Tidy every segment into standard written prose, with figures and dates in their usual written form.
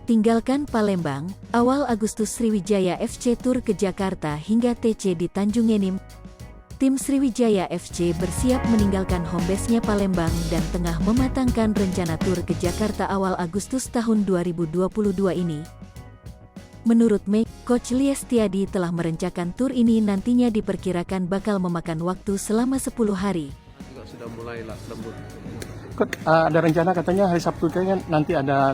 Tinggalkan Palembang, awal Agustus Sriwijaya FC tur ke Jakarta hingga TC di Tanjung Enim. Tim Sriwijaya FC bersiap meninggalkan home base-nya Palembang dan tengah mematangkan rencana tur ke Jakarta awal Agustus tahun 2022 ini. Menurut Meg, Coach Liestiadi telah merencanakan tur ini nantinya diperkirakan bakal memakan waktu selama 10 hari. Sudah mulai lembut. Coach, ada rencana katanya hari Sabtu kayaknya nanti ada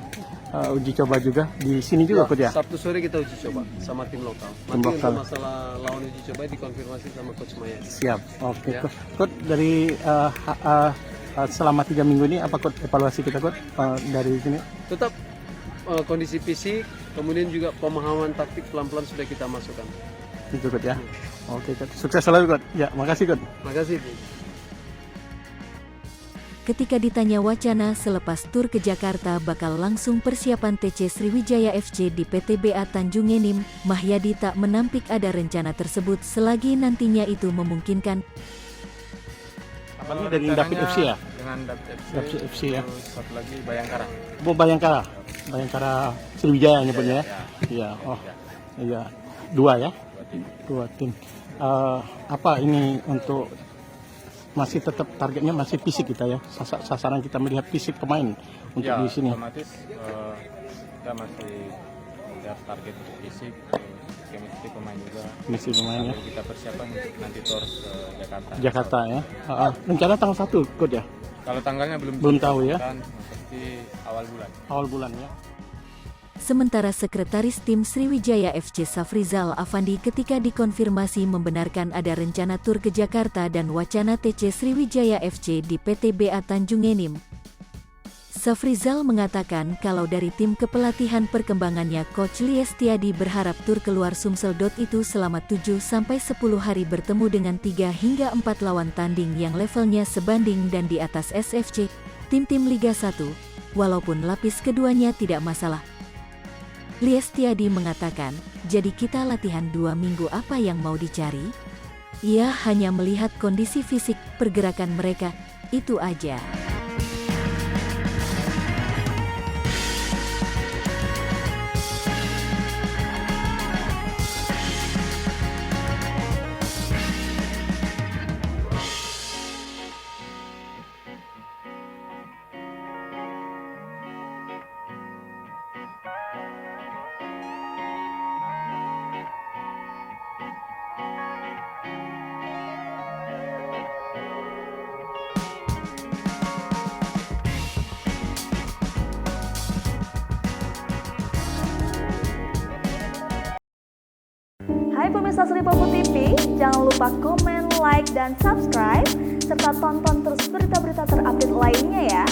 uji coba juga di sini juga, Coach ya? Sabtu sore kita uji coba sama tim lokal. Nanti untuk masalah lawan uji coba dikonfirmasi sama Coach Maya. Siap, oke. Ya. Coach, dari selama 3 minggu ini apa Coach evaluasi kita, Coach, dari sini? Tetap kondisi fisik, kemudian juga pemahaman taktik pelan-pelan sudah kita masukkan. Itu, Coach ya. Oke, Coach. Sukses selalu, Coach. Ya, makasih, Coach. Makasih. Ketika ditanya wacana selepas tur ke Jakarta bakal langsung persiapan TC Sriwijaya FC di PTBA Tanjung Enim, Mahyadi tak menampik ada rencana tersebut selagi nantinya itu memungkinkan. Apalagi dari David FC ya? Dengan David FC ya. Satu lagi Bayangkara. Bayangkara Sriwijaya nyebutnya ya? Iya, iya. 2 ya? 2 tim. Apa ini untuk masih tetap targetnya masih fisik kita ya, sasaran kita melihat fisik pemain untuk ya, di sini. Otomatis kita masih lihat target untuk fisik, chemistry pemain juga. Chemistry pemain ya. Kita persiapan nanti tour ke Jakarta. Jakarta ya. Rencana tanggal 1, Coach ya? Kalau tanggalnya belum tahu ya. Seperti awal bulan. Awal bulan ya. Sementara Sekretaris Tim Sriwijaya FC Safrizal Afandi ketika dikonfirmasi membenarkan ada rencana tur ke Jakarta dan wacana TC Sriwijaya FC di PTBA Tanjung Enim. Safrizal mengatakan kalau dari tim kepelatihan perkembangannya Coach Liestiadi berharap tur keluar Sumsel. Itu selama 7-10 hari bertemu dengan 3 hingga 4 lawan tanding yang levelnya sebanding dan di atas SFC, tim-tim Liga 1, walaupun lapis keduanya tidak masalah. Liestiadi mengatakan, jadi kita latihan 2 minggu apa yang mau dicari? Ia hanya melihat kondisi fisik, pergerakan mereka, itu aja. Hai pemirsa Sri Popo TV, jangan lupa komen, like, dan subscribe, serta tonton terus berita-berita terupdate lainnya ya.